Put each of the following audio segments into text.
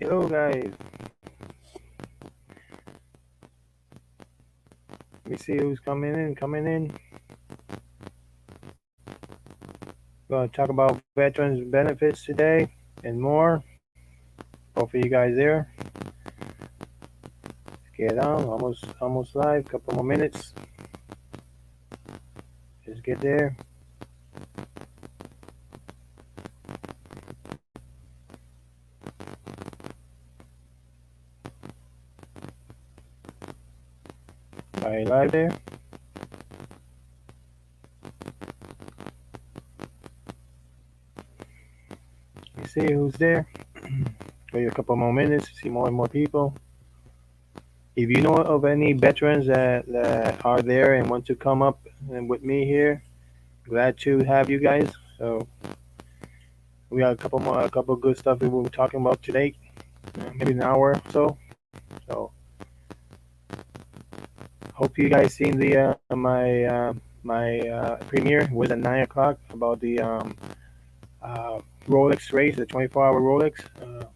Hello, guys. Let me see who's coming in. Coming in. Gonna talk about veterans benefits today and more. Hopefully, you guys there. Get on. Almost live. Couple more minutes. Just get there. Are you live there? Let me see who's there. Wait a couple more minutes. See more and more people. If you know of any veterans that are there and want to come up and with me here, glad to have you guys. So we got a couple good stuff we will be talking about today. Maybe an hour or so. So hope you guys seen the my premiere was at 9 o'clock about the uh, Rolex race, the 24-hour Rolex,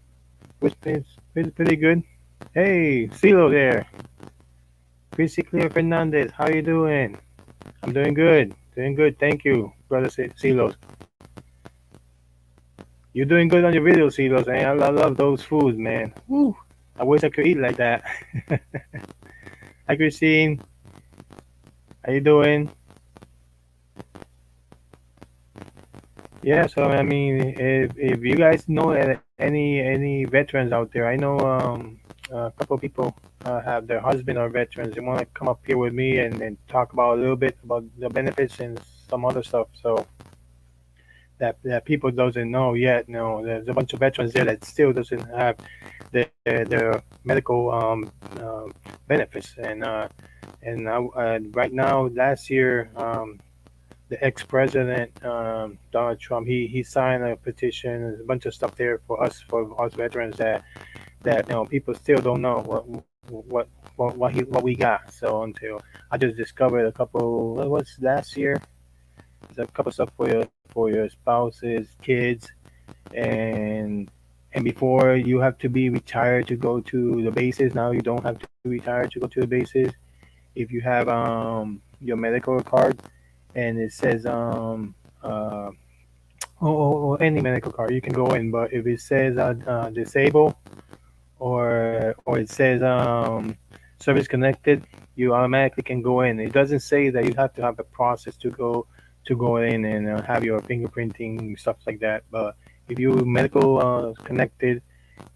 which is pretty good. Hey, CeeLo there, Chrissy Clear Fernandez, how you doing? I'm doing good. Thank you, brother CeeLo. You're doing good on your videos, CeeLo. Man, I love those foods, man. Woo. I wish I could eat like that. Hi, Christine. How you doing? Yeah, so I mean, if you guys know any veterans out there, I know a couple of people have their husband or veterans. They want to come up here with me and talk about a little bit about the benefits and some other stuff. So that people doesn't know yet. No, there's a bunch of veterans there that still doesn't have their medical benefits. And right now, last year. The ex-president Donald Trump, he signed a petition. There's a bunch of stuff there for us veterans that people still don't know what we got. So until I just discovered a couple, what was last year? There's a couple stuff for your spouses, kids, and and before you have to be retired to go to the bases. Now you don't have to be retired to go to the bases. If you have your medical card and it says or any medical card you can go in, but if it says disabled or it says service connected, you automatically can go in. It doesn't say that you have to have a process to go in and have your fingerprinting stuff like that, but if you medical connected,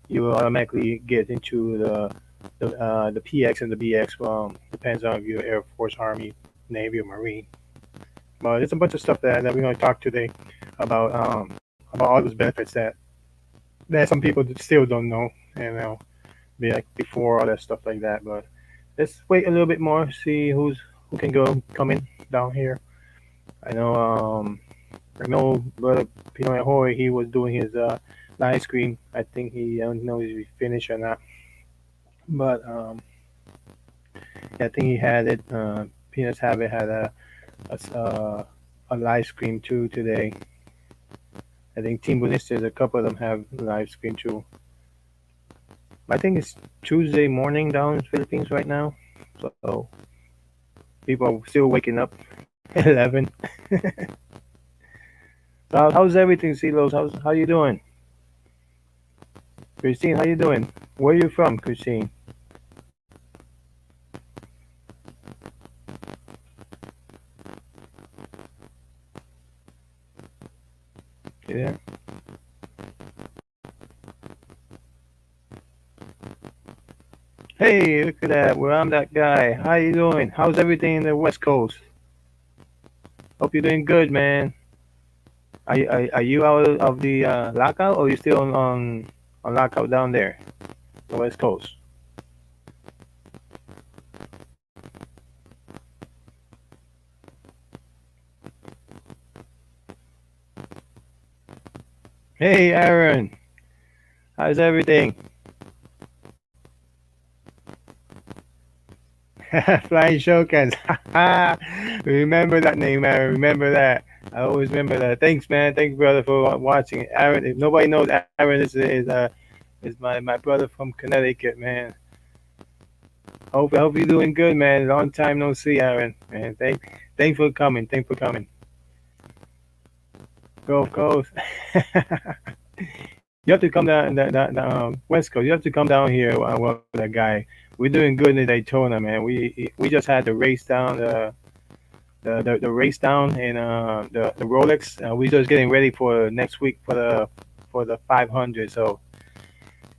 you will automatically get into the PX and the BX. Depends on if you're Air Force, Army, Navy, or Marine. But there's a bunch of stuff that we're going to talk today about all those benefits that some people still don't know, and be like before all that stuff like that. But let's wait a little bit more, see who can come in down here. I know I know brother Pino Ahoy, he was doing his live stream. I think I don't know if he finished or not, but I think he had it. Peanuts Habit had a live stream too today. I think Team Bunistas, a couple of them have live stream too. I think it's Tuesday morning down in the Philippines right now, so people are still waking up at 11. So how's everything, Silos? How you doing, Christine? How you doing? Where are you from, Christine? Yeah. Hey, look at that. Well, I'm that guy. How you doing? How's everything in the West Coast? Hope you're doing good, man. Are you out of the lockout, or are you still on lockout down there, the West Coast? Hey, Aaron. How's everything? Flying Shokans. Remember that name, Aaron. Remember that. I always remember that. Thanks, man. Thanks, brother, for watching. Aaron, if nobody knows, Aaron is It's my brother from Connecticut, man. Hope you're doing good, man. Long time no see, Aaron. Man, thanks for coming. Thanks for coming. Gulf Coast. You have to come down the West Coast. You have to come down here. With that guy. We're doing good in Daytona, man. We just had the race down the race down in the Rolex. We're just getting ready for next week for the 500. So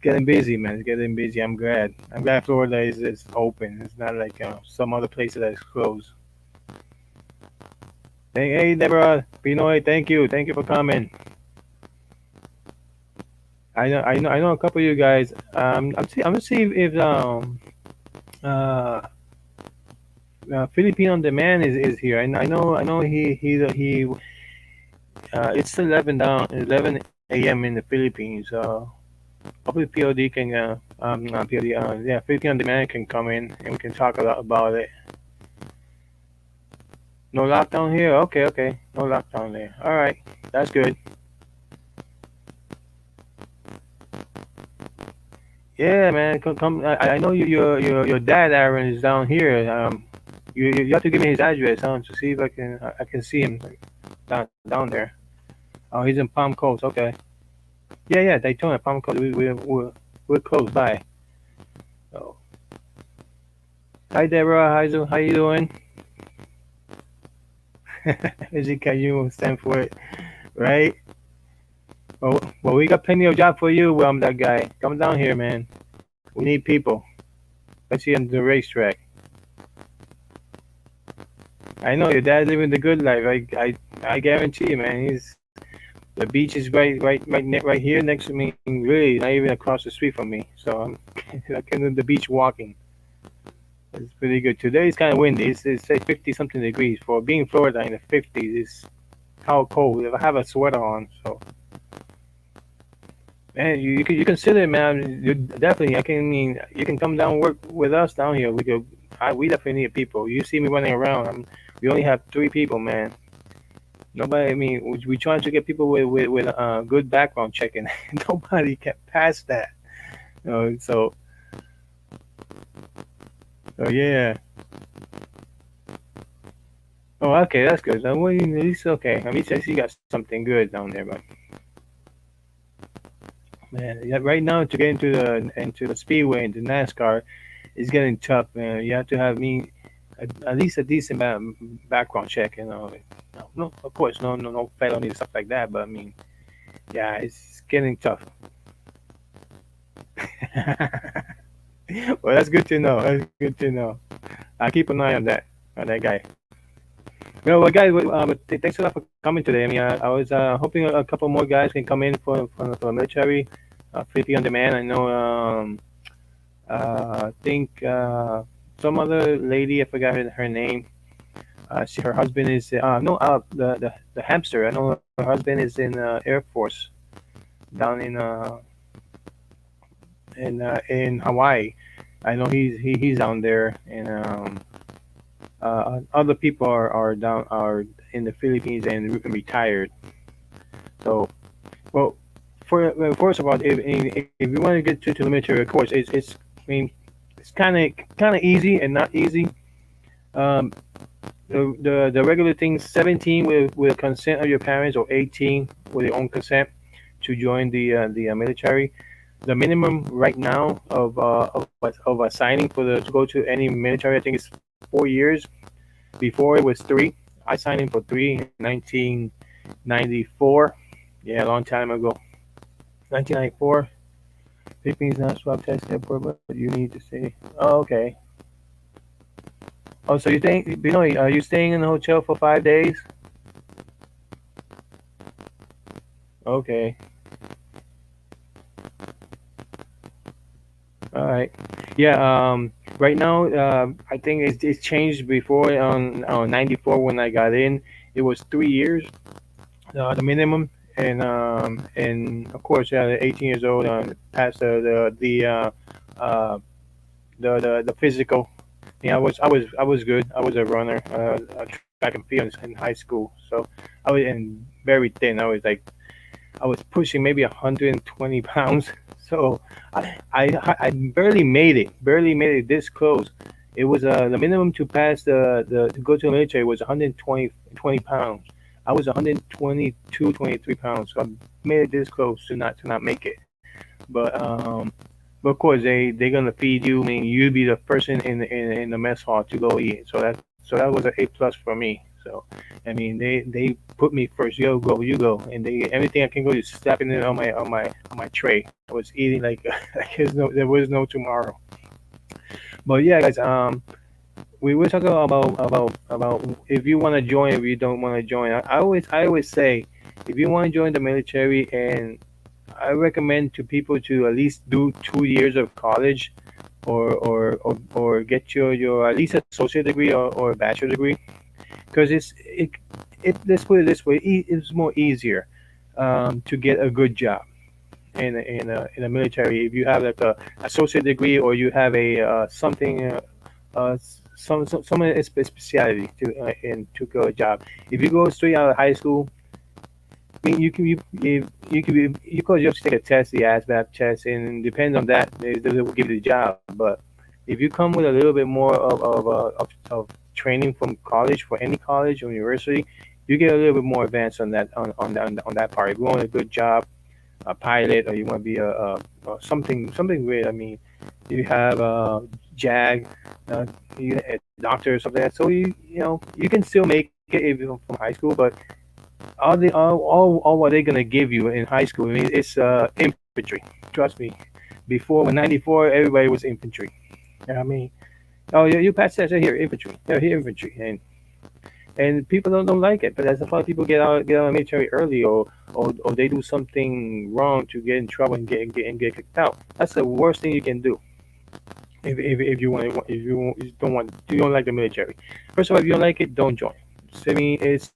getting busy, man. It's getting busy. I'm glad. I'm glad Florida is open. It's not like some other places that's closed. Hey, Deborah, Pinoy, thank you for coming. I know a couple of you guys. I'm gonna see if uh, Filipino on demand is here. I know he it's 11 a.m. in the Philippines. Hopefully POD can POD yeah, Filipino on demand can come in and we can talk a lot about it. No lockdown here. Okay, okay. No lockdown there. All right, that's good. Yeah, man. Come. I know your dad Aaron is down here. You have to give me his address, to see if I can see him down there. Oh, he's in Palm Coast. Okay. Yeah, yeah. Daytona, Palm Coast. We're close by. So, hi Deborah. How you doing? Is it can you stand for it, right? Well, we got plenty of job for you. That guy. Come down here, man. We need people. Let's see on the racetrack. I know your dad's living the good life. I guarantee you, man. He's the beach is right here next to me. Really, not even across the street from me. So I'm I can on the beach walking. It's pretty good. Today is kind of windy. It's say 50 something degrees for being Florida in the 50s. It's how cold. I have a sweater on, so man, you consider it, man. You definitely. I can I mean you can come down and work with us down here. We definitely need people. You see me running around. We only have 3 people, man. Nobody. I mean, we trying to get people with good background checking. Nobody can pass that. So yeah. Oh, okay, that's good. Well, at least okay. At least you got something good down there, but man, yeah, right now to get into the speedway into NASCAR is getting tough, man. You have to have at least a decent background check, you know. No, of course, no felony stuff like that, but I mean, yeah, it's getting tough. Well, that's good to know. That's good to know. I'll keep an eye on that guy. Well, guys, thanks a lot for coming today. I mean, I was hoping a couple more guys can come in for the military, 50 on demand. I know, I think some other lady, I forgot her name. Her husband is no, the hamster. I know her husband is in Air Force down in Hawaii. I know he's down there, and other people are in the Philippines and retired. So, well, first of all, if you want to get to the military, of course, it's I mean, it's kind of easy and not easy. Um, the regular thing, 17 with consent of your parents or 18 with your own consent to join the military. The minimum right now of signing to go to any military, I think it's 4 years. Before it was 3. I signed in for 3 in 1994. Yeah, a long time ago. 1994. Philippines not swab test airport, but you need to say. Oh, okay. Oh, so are you staying in the hotel for 5 days? Okay. All right. Yeah. Right now, I think it's changed. Before on 94 when I got in, it was 3 years, the minimum, and of course, yeah, 18 years old, past uh, the physical. Yeah, I was good. I was a runner, track and field in high school. So I was and very thin. I was like I was pushing maybe 120 pounds. So I barely made it. Barely made it this close. It was the minimum to pass the to go to the military was 120 pounds. I was 122, 23 pounds. So I made it this close to not make it. But but of course they're gonna feed you. I mean, you be the person in the mess hall to go eat. So that was an A plus for me. So I mean they put me first. You go, you go, and they everything I can go just slapping it on my tray. I was eating like like there was no tomorrow. But yeah, guys, we were talking about if you want to join, if you don't want to join. I always say if you want to join the military, and I recommend to people to at least do 2 years of college, or get your at least associate degree or a bachelor degree, because it let's put it this way, it's more easier to get a good job in a military if you have like a associate degree, or you have a something some speciality to go a job. If you go straight out of high school, I mean, you can you could just take a test, the ASVAB test, and depend on that, they will give you the job. But if you come with a little bit more of training from college, for any college or university, you get a little bit more advanced on on that part. If you want a good job, a pilot, or you want to be something great. I mean, you have JAG, a doctor or something like that. So you can still make it if you're from high school, but all what they're gonna give you in high school, I mean, it's infantry. Trust me. Before, when '94, everybody was infantry. I mean, oh, you passed that here, infantry. Yeah, here infantry, and people don't like it. But that's why people get out of the military early, or they do something wrong to get in trouble and get kicked out. That's the worst thing you can do if you want if you don't like the military. First of all, if you don't like it, don't join. So, I mean, it's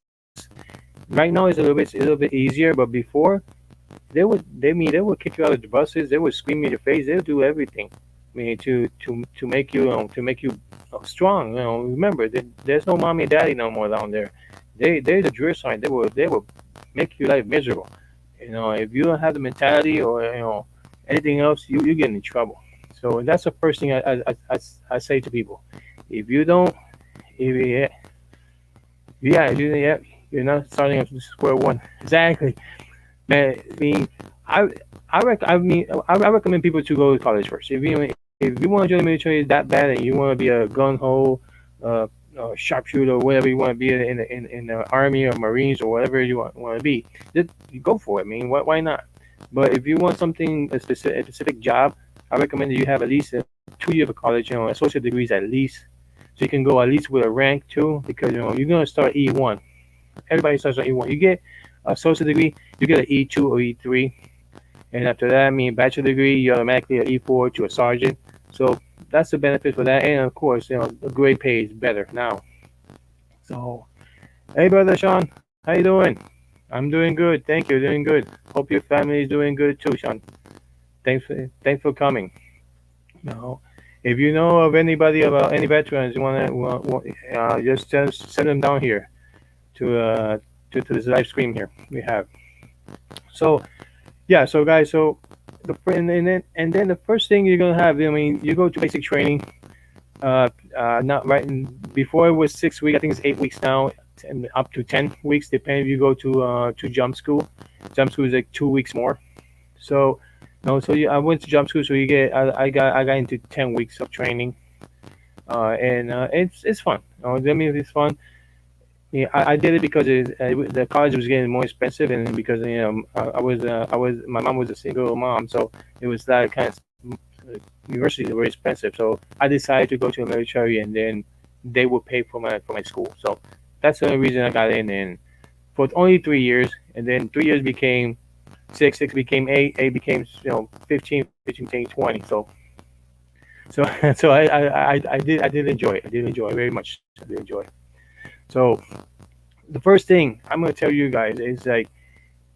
right now it's a little bit easier, but before they would kick you out of the buses. They would scream in your face. They would do everything. I mean, to make you, to make you strong. Remember, there's no mommy and daddy no more down there. They're the drill sergeant. They will make your life miserable. If you don't have the mentality, or anything else, you get in trouble. So that's the first thing I say to people. If you don't, if you, yeah, yeah, you're not starting at square one. Exactly. Man, I mean, I I recommend people to go to college first. If you want to join the military that bad, and you want to be a gun ho, uh, sharpshooter, or whatever you want to be in the army or marines or whatever you want to be, just you go for it. I mean, why not? But if you want something a specific job, I recommend that you have at least 2 years of college, associate degrees at least, so you can go at least with a rank too, because you're gonna start E1. Everybody starts on E1. You get a associate degree, you get an E2 or E3, and after that, I mean, bachelor degree, you automatically an E4 to a sergeant. So that's the benefit for that, and of course, the grade pay is better now. So, hey, brother Sean, how you doing? I'm doing good, thank you, doing good. Hope your family is doing good too, Sean. Thanks for coming. No, if you know of anybody, about any veterans, you just send them down here to to this live stream here we have. So yeah, so guys, so and then the first thing you're gonna have, I mean, you go to basic training. Not right before it was 6 weeks. I think it's 8 weeks now, up to 10 weeks, depending if you go to jump school. Jump school is like 2 weeks more. So no, so I went to jump school, so you get I got into 10 weeks of training, and it's fun. I mean, it's fun. Yeah, I did it because the college was getting more expensive, and because I was my mom was a single mom, so it was that kind of universities were very expensive. So I decided to go to the military, and then they would pay for my school. So that's the only reason I got in, and for only 3 years, and then 3 years became six, six became eight, eight became 15, 15 became 20. So so I did enjoy it. I did enjoy it very much. I did enjoy it. So the first thing I'm gonna tell you guys is, like,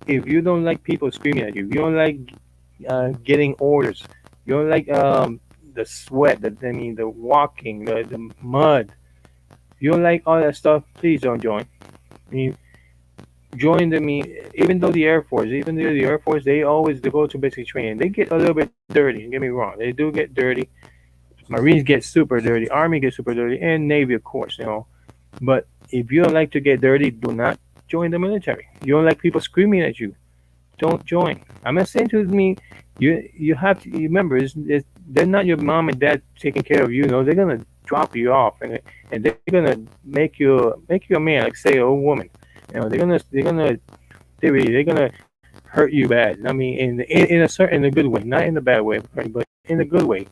if you don't like people screaming at you, you don't like getting orders, you don't like the sweat, I mean the walking, the mud, you don't like all that stuff, please don't join. I mean, join the me. Even though the Air Force, they go to basic training. They get a little bit dirty. Don't get me wrong, they do get dirty. Marines get super dirty. Army gets super dirty, and Navy, of course. But if you don't like to get dirty, do not join the military. You don't like people screaming at you, don't join. I'm not saying to me, you have to you remember they're not your mom and dad taking care of you. No, they're gonna drop you off, and they're gonna make you a man, like say a woman. They're gonna hurt you bad. I mean, in a good way, not in a bad way, right, but in a good way.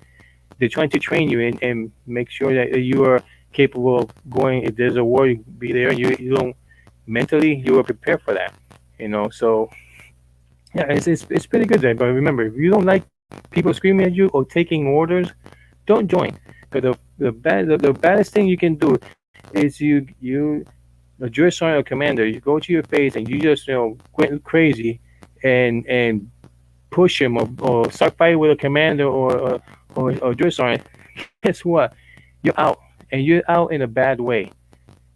They're trying to train you and make sure that you are capable of going. If there's a war, you be there. You don't mentally you are prepared for that. So yeah, it's pretty good there. But remember, if you don't like people screaming at you or taking orders, don't join. Because the baddest thing you can do is the Jewish sergeant or commander, you go to your face and you just went crazy and push him or start fighting with a commander or Jewish sergeant. Guess what? You're out, and you're out in a bad way,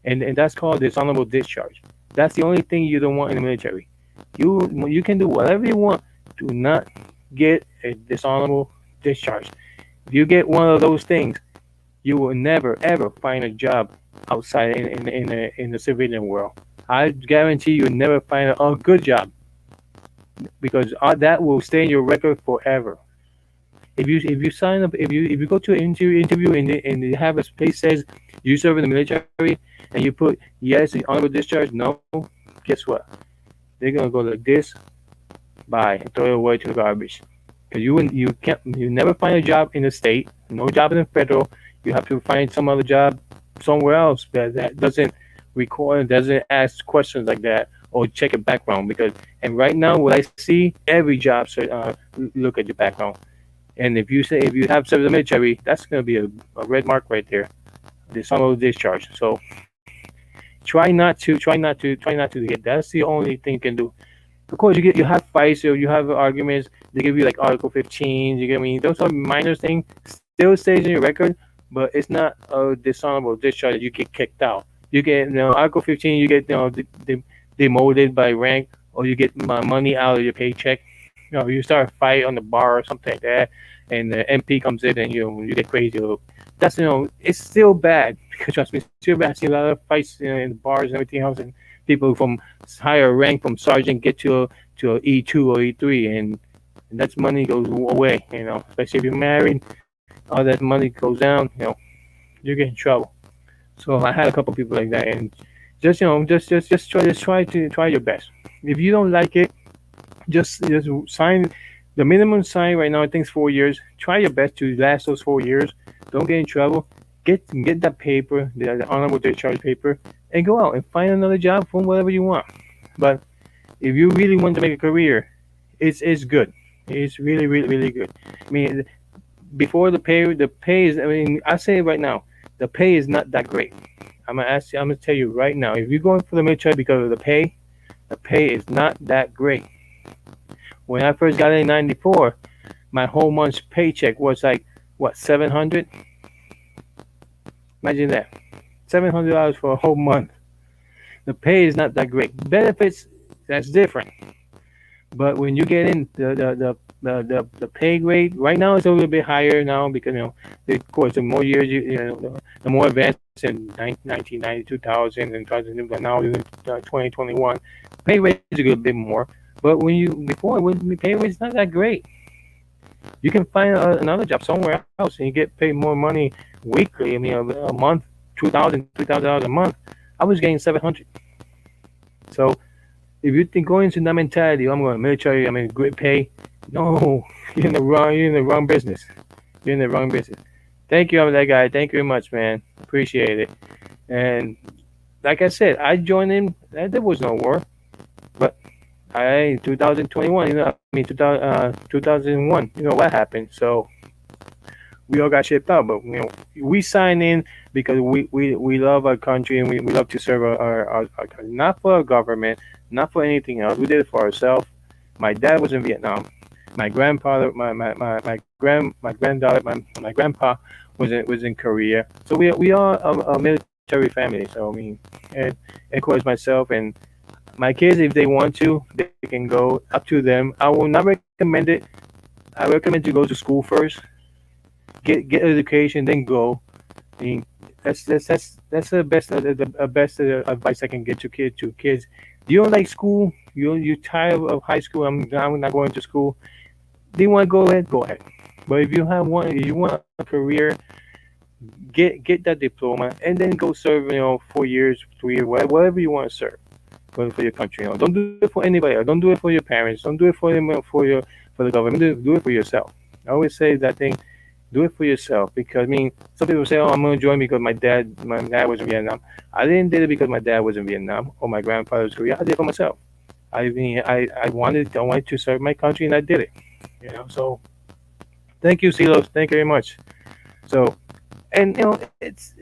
and that's called dishonorable discharge. That's the only thing you don't want in the military. You can do whatever you want. Do not get a dishonorable discharge. If you get one of those things, you will never ever find a job outside in the civilian world. I guarantee you'll never find a good job because that will stay in your record forever. If you sign up if you go to an interview and they have a place says you serve in the military and you put yes honorable discharge no, guess what, they're gonna go like this, bye, and throw it away to the garbage. Because you never find a job in the state, no job in the federal. You have to find some other job somewhere else that doesn't record, doesn't ask questions like that or check your background. And right now, what I see, every job look at your background. And if you have served the military, that's going to be a red mark right there. Dishonorable discharge. So try not to get. That's the only thing you can do. Of course, you have fights, or you have arguments. They give you like Article 15. You get me? Those are minor things. Still stays in your record, but it's not a dishonorable discharge that you get kicked out. You get Article 15. You get demoted by rank, or you get money out of your paycheck. You start a fight on the bar or something like that, and the MP comes in and you get crazy. That's it's still bad because trust me, it's still bad. I see a lot of fights in the bars and everything else, and people from higher rank from sergeant get to a E2 or E3, and that's money goes away. Especially if you're married, all that money goes down. You get in trouble. So I had a couple people like that, and just try your best. If you don't like it, just sign the minimum sign right now. I think it's 4 years. Try your best to last those 4 years. Don't get in trouble. Get that paper, the honorable discharge paper, and go out and find another job from whatever you want. But if you really want to make a career, it's good. It's really really really good. I mean, before the pay is. I mean, I say it right now. The pay is not that great. I'm gonna ask you. I'm gonna tell you right now. If you're going for the military because of the pay is not that great. When I first got in '94, my whole month's paycheck was like what 700. Imagine that, $700 for a whole month. The pay is not that great. Benefits, that's different. But when you get in the pay grade right now, it's a little bit higher now because of course the more years the more advanced in 1990, 2000, and 2000, but now in 2021, pay rate is a little bit more. But when the pay rate is not that great, you can find another job somewhere else and you get paid more money weekly. I mean, a month, 2,000, $3,000 a month. I was getting 700. So if you think going into that mentality, I'm going to military, I'm in great pay. No, you're in the wrong business. You're in the wrong business. Thank you, I'm that guy. Thank you very much, man. Appreciate it. And like I said, I joined in. There was no war, but 2021. I mean 2001. What happened? So we all got shipped out, but we signed in because we love our country and we love to serve our country, not for our government, not for anything else. We did it for ourselves. My dad was in Vietnam. My grandfather, my granddaughter, my grandpa was in Korea. So we are a military family. So I mean, and of course myself and My kids, if they want to, they can go. Up to them. I will not recommend it. I recommend to go to school first, get education, then go. I mean, that's the best advice I can get to kids. You don't like school. You tired of high school. I'm not going to school. Do you want to go ahead? Go ahead. But if you want a career, get that diploma and then go serve. 4 years, 3 years, whatever you want to serve for your country. Don't do it for anybody else. Don't do it for your parents. Don't do it for the government. Do it for yourself. I always say that thing. Do it for yourself because some people say, "Oh, I'm gonna join because my dad was in Vietnam." I didn't did it because my dad was in Vietnam or my grandfather was Korea. I did it for myself. I wanted to serve my country and I did it. So thank you, Silos. Thank you very much. So and it's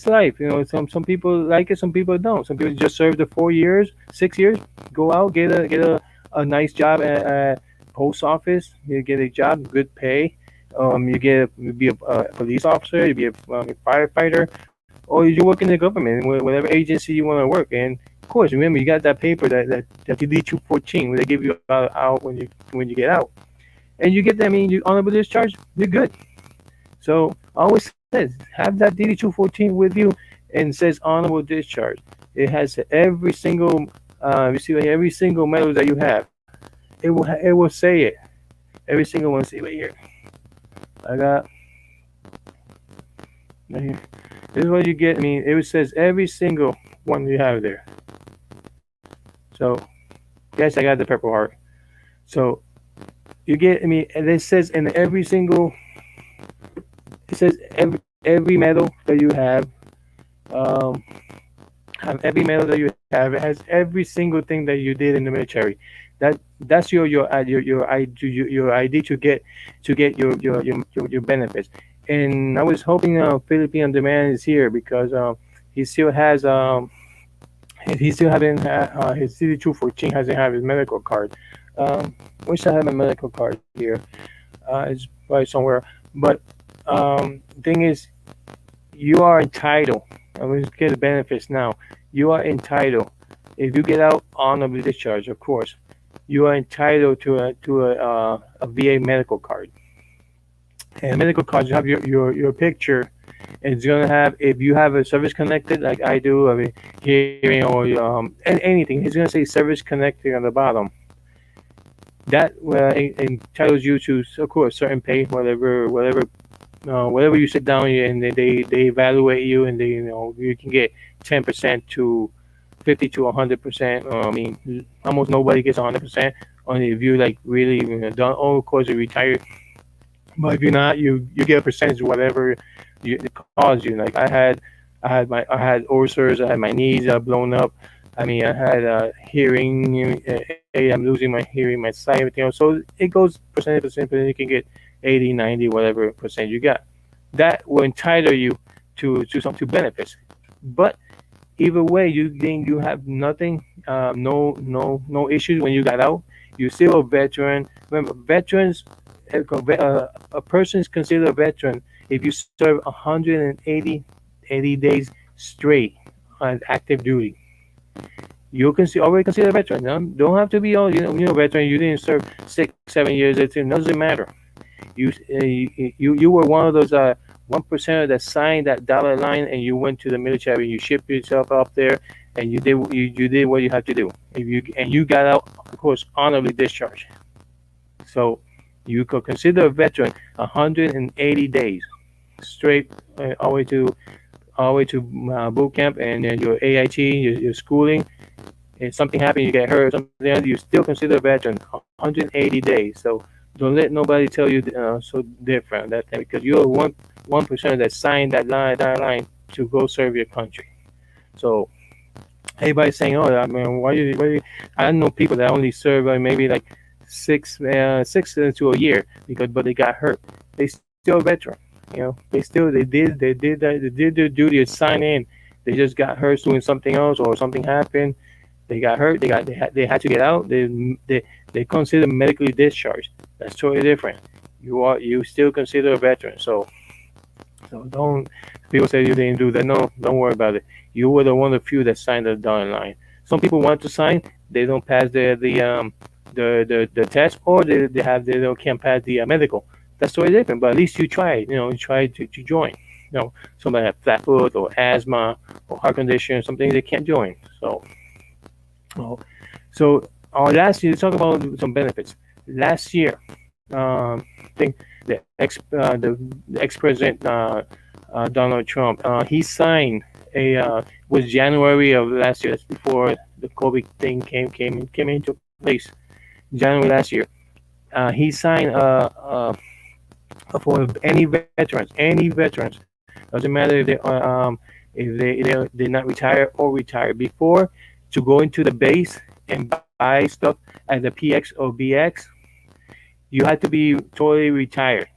life. Some people like it, some people don't. Some people just serve the 4 years, 6 years, go out, get a nice job at post office. You get a job, good pay. You be a police officer, you be a firefighter, or you work in the government, whatever agency you want to work. And of course, remember you got that paper that you lead 214 where they give you out when you get out, and you get that. You honorable discharge, you're good. So I always says have that DD-214 with you, and it says honorable discharge. It has every single you see like every single medal that you have. It will say it. Every single one. See right here. I got right here. This is what you get. It says every single one you have there. So yes, I got the Purple Heart. So you get. And it says in every single. It says every medal that you um, every medal that you have. It has every single thing that you did in the military. That's your ID to get your benefits. And I was hoping Philippine on Demand is here because he still has he still haven't had his CD-214 hasn't had his medical card. Wish I had my medical card here. It's probably somewhere. But thing is, you are entitled. I'm going to get the benefits now. You are entitled. If you get out honorably discharged, of course, you are entitled to a VA medical card. And medical cards you have your picture. It's gonna have if you have a service connected like I do, hearing or anything. It's gonna say service connected on the bottom. That entitles you to, of course, certain pay, whatever you sit down and they evaluate you and you can get 10% to 50 to 100%. Almost nobody gets 100%. Only if you like really done. Oh, of course, you retired. But if you're not, you get a percentage of whatever it caused you. Like I had ulcers. I had my knees blown up. I had hearing. I'm losing my hearing, my sight, everything else. So it goes percent, and you can get 80, 90, whatever percent you got. That will entitle you to benefits. But either way, you have nothing, no issues when you got out. You're still a veteran. Remember, veterans, a person is considered a veteran if you serve 180 days straight on active duty. You can see already consider a veteran. Don't have to be all veteran. You didn't serve 6, 7 years. It doesn't matter. You were one of those 1% that signed that dollar line, and you went to the military. You shipped yourself up there, and you did what you had to do. You got out, of course, honorably discharged. So you could consider a veteran 180 days straight, all the way to boot camp, and then your AIT, your schooling. If something happened, you get hurt, something else, you still consider a veteran 180 days. So don't let nobody tell you so different that thing because you're 1% that signed that line to go serve your country. So everybody's saying, "Oh, I mean, why you?" I know people that only serve maybe like six to a year but they got hurt. They still a veteran. They did their duty to sign in. They just got hurt doing something else or something happened. They got hurt. They had to get out. They consider medically discharged. That's totally different. You still consider a veteran. So don't people say you didn't do that. No, don't worry about it. You were the one of the few that signed the dotted line. Some people want to sign, they don't pass the test, or they don't can't pass the medical. That's totally different. But at least you tried. You tried to join. Somebody have flat foot or asthma or heart condition, something they can't join. Oh, last year, talk about some benefits. Last year, I think the ex president Donald Trump, he signed was January of last year. That's before the COVID thing came into place. January last year, he signed for any veterans. Doesn't matter if they did not retire or retire before, to go into the base and buy stuff at the PX or BX. You had to be totally retired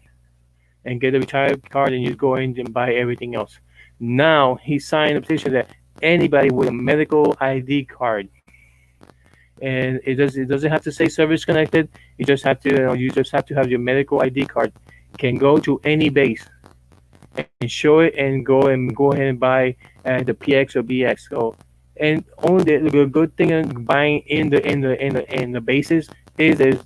and get a retired card, and you go in and buy everything else. Now he signed a petition that anybody with a medical ID card, and it doesn't have to say service connected. You just have to have your medical ID card, can go to any base and show it and go ahead and buy the PX or BX. And only the good thing in buying in the bases is there's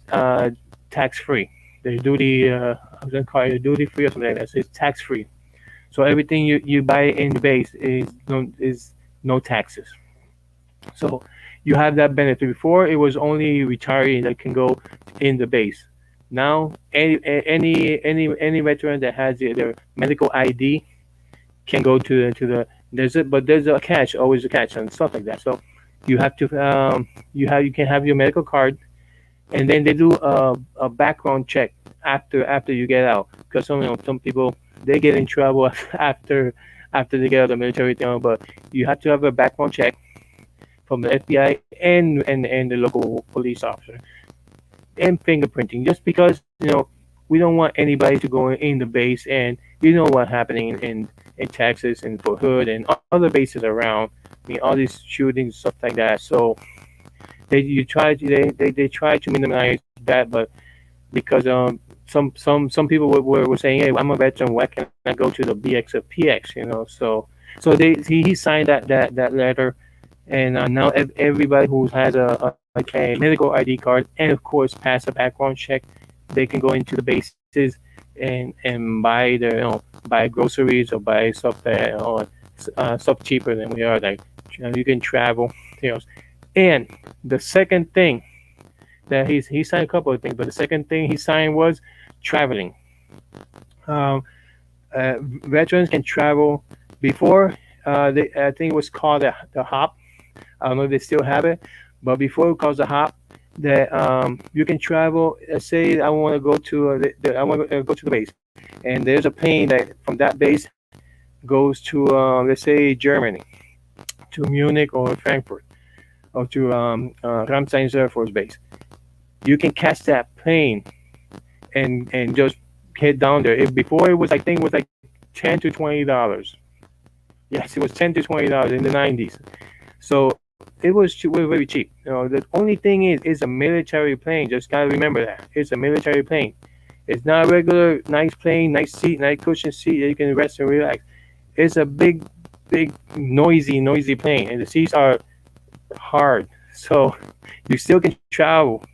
tax free. There's duty. I was gonna call it duty free or something like that. So it's tax free. So everything you buy in the base is no taxes. So you have that benefit. Before it was only retiree that can go in the base. Now any veteran that has their medical ID can go to the there's a catch, always a catch and stuff like that. So you have to you can have your medical card, and then they do a background check after you get out, because some people, they get in trouble after they get out of the military thing. But you have to have a background check from the FBI and the local police officer, and fingerprinting, just because we don't want anybody to go in the base, and what's happening in Texas and Fort Hood and other bases around. I mean, all these shootings, stuff like that. So they try to minimize that, but because some people were saying, hey, I'm a veteran, why can't I go to the BX or PX? He signed that letter, and now everybody who has a medical ID card, and of course pass a background check, they can go into the bases and buy groceries or buy stuff that or stuff cheaper than we are. Like, you can travel, you know. And the second thing that he signed a couple of things, but the second thing he signed was traveling. Um, Veterans can travel before. I think it was called the HOP. I don't know if they still have it, but before it was called the HOP, that you can travel. Say I want to go to I want to go to the base, and there's a plane that from that base goes to let's say Germany, to Munich or Frankfurt, or to Ramstein Air Force Base. You can catch that plane and just head down there. Before it was, I think it was like $10 to $20. Yes, it was $10 to $20 in the 90s. So it was very cheap. The only thing is a military plane. Just gotta remember that it's a military plane. It's not a regular nice plane, nice seat, nice cushion seat that you can rest and relax. It's a big, noisy plane, and the seats are hard. So you still can travel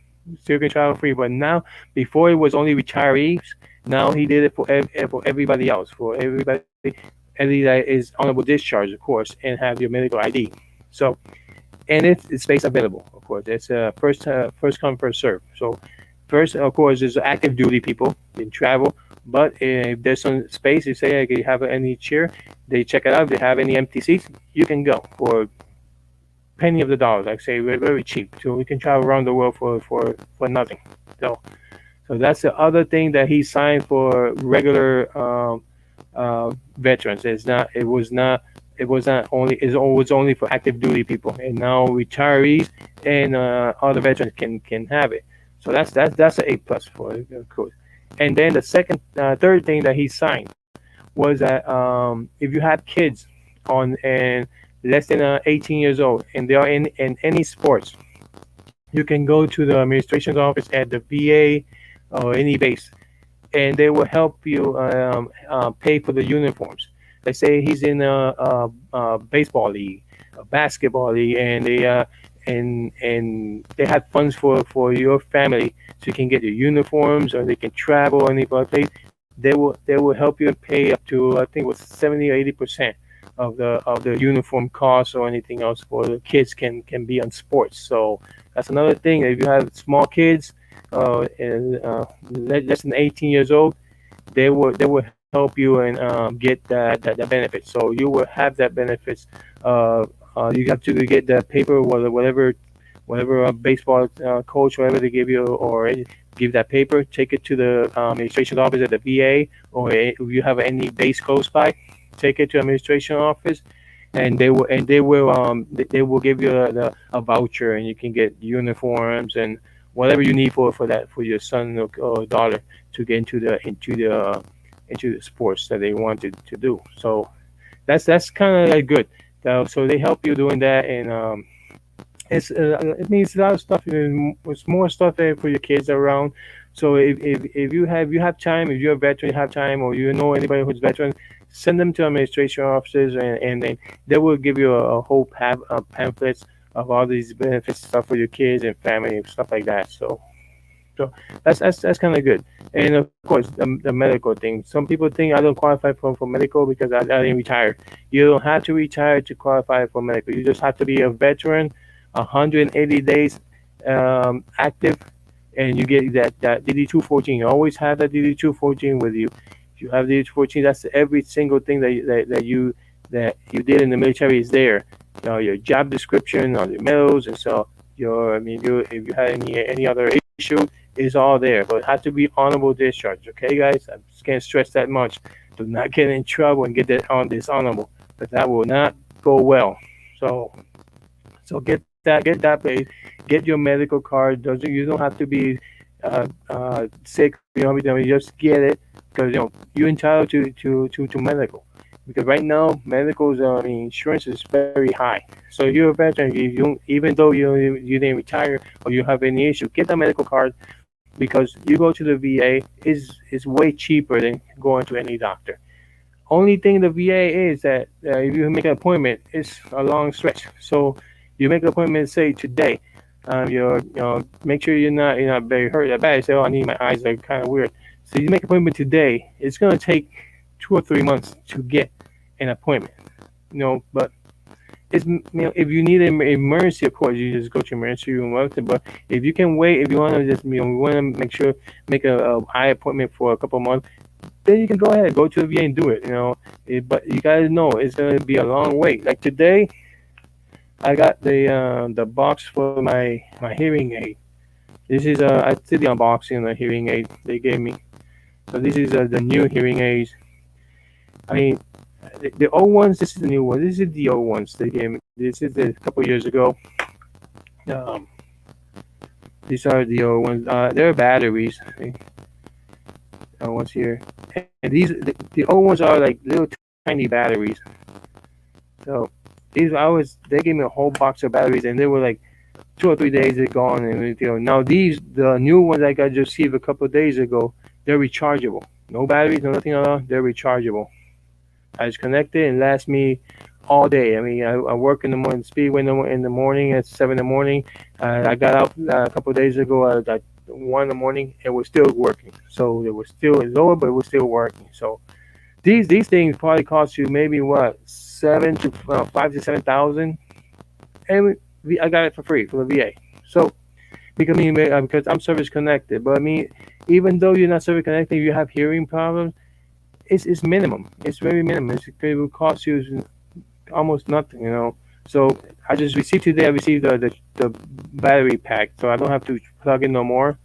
free. But now, before it was only retirees. Now he did it for everybody else, for everybody that is honorable discharge, of course, and have your medical ID. So, and it's space available, of course. It's first come first serve. So first, of course, is active duty people can travel. But if there's some space, you say, hey, you have any chair, they check it out. If they have any empty seats, you can go for penny of the dollars. Like I say, we're very cheap, so we can travel around the world for nothing. So that's the other thing that he signed for regular veterans. It's not. It was not. It was not only. It was only for active duty people, and now retirees and other veterans can have it. So that's an A plus for it, of course. And then the third thing that he signed was that if you have kids on and less than 18 years old, and they are in any sports, you can go to the administration's office at the VA or any base, and they will help you pay for the uniforms. Let's say he's in a baseball league, a basketball league, and they have funds for your family, so you can get your uniforms, or they can travel any place. They will help you and pay up to, I think it was 70 or 80% of the uniform costs or anything else for the kids can be on sports. So that's another thing. If you have small kids, and less than 18 years old, they will help you and get that benefit. So you will have that benefits. You have to get the paper, whatever baseball coach, whatever they give you, or give that paper. Take it to the administration office at the VA, or if you have any base close by, take it to administration office, and they will give you a voucher, and you can get uniforms and whatever you need for that, for your son or daughter, to get into the sports that they wanted to do. So that's kind of like good. So they help you doing that, and it means a lot of stuff. It's more stuff for your kids around. So if you have time, if you're a veteran, you have time, or you know anybody who's veteran, send them to administration offices, and then they will give you a whole pamphlets of all these benefits stuff for your kids and family and stuff like that. So that's kind of good. And of course, the medical thing. Some people think I don't qualify for medical because I didn't retire. You don't have to retire to qualify for medical. You just have to be a veteran, 180 days active, and you get that DD-214. You always have that DD-214 with you. If you have DD-214, that's every single thing that you did in the military is there. Your job description, all your medals, and so if you had any other issue, it's all there. But it has to be honorable discharge. Okay, guys, I just can't stress that much. Do not get in trouble and get that on dishonorable, but that will not go well. So get that paid. Get your medical card. Doesn't You don't have to be sick. You just get it because you're entitled to medical. Because right now, medicals, insurance is very high. So if you're a veteran, if you even though you didn't retire or you have any issue, get that medical card, because you go to the VA is way cheaper than going to any doctor. Only thing the VA is that if you make an appointment, it's a long stretch. So you make an appointment, say today. Make sure you're not very hurt that bad. You say, oh, I need, my eyes are kind of weird. So you make an appointment today. It's gonna take 2 or 3 months to get an appointment. But if you need an emergency, of course, you just go to emergency room. But if you can wait, if you want to just want to make a eye appointment for a couple of months, then you can go ahead, go to the VA and do it. But you guys know it's gonna be a long wait. Like today, I got the box for my hearing aid. This is I did the unboxing of the hearing aid they gave me. So this is the new hearing aids. I mean, the old ones. This is the new one. This is the old ones they gave me. This is a couple years ago. Um, these are the old ones. They're batteries. Ones here, and the old ones are like little tiny batteries. So they gave me a whole box of batteries, and they were like 2 or 3 days they're gone. And now the new ones I got just received a couple of days ago, they're rechargeable. No batteries, no nothing at all. They're rechargeable. I just connect it and last me all day. I work in the morning, Speedway in the morning at 7 in the morning. I got out a couple of days ago at 1 in the morning. It was still working. So it was still lower, but it was still working. So these things probably cost you maybe what 5 to 7 thousand, and I got it for free for the VA. So because I'm service connected, but even though you're not service connected, you have hearing problems. It's minimum. It's very minimum. It will cost you almost nothing. So I just received today. I received the battery pack, so I don't have to plug in no more.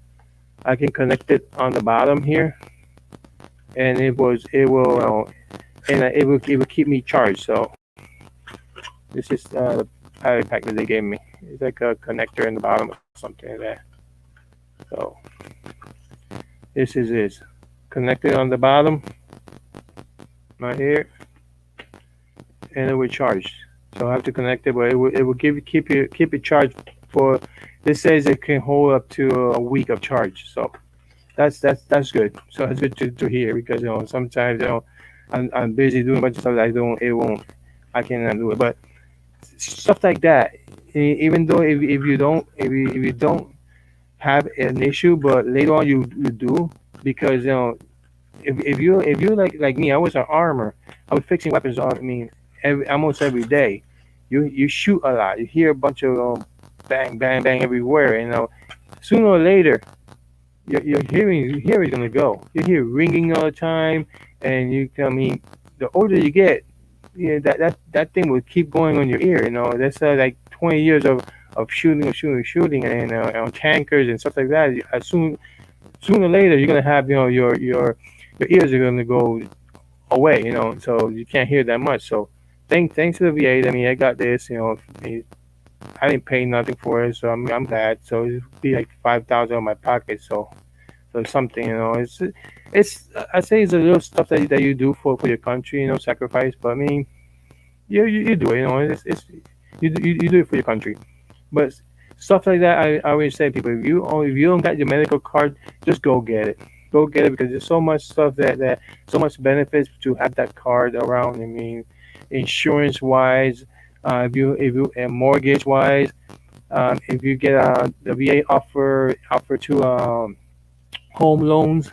I can connect it on the bottom here, and it will keep me charged. So this is the battery pack that they gave me. It's like a connector in the bottom or something like that. So this is it. Connected on the bottom right here, and it will charge. So I have to connect it, but it will keep it charged for. This says it can hold up to a week of charge. So that's good. So it's good to hear, because sometimes I'm busy doing a bunch of stuff that I cannot do it. But stuff like that. Even though if you don't if you don't have an issue, but later on you do, because if you like me, I was an armor. I was fixing weapons on. I mean, almost every day. You shoot a lot. You hear a bunch of bang bang bang everywhere. Sooner or later your hearing is gonna go. You hear ringing all the time, and I mean, the older you get, that thing will keep going on your ear. That's like 20 years of shooting, and on tankers and stuff like that. Sooner or later, you're gonna have your ears are gonna go away. So you can't hear that much. So thanks to the VA. I mean, I got this. I didn't pay nothing for it, so I'm glad. So it'd be like 5,000 in my pocket. So something, it's I say it's a little stuff that you do for your country, sacrifice. But I mean, you do it, you do it for your country. But stuff like that, I always say, people, if you don't got your medical card, just go get it. Go get it, because there's so much stuff that so much benefits to have that card around. I mean, insurance wise, if you mortgage wise, if you get the VA offer to home loans,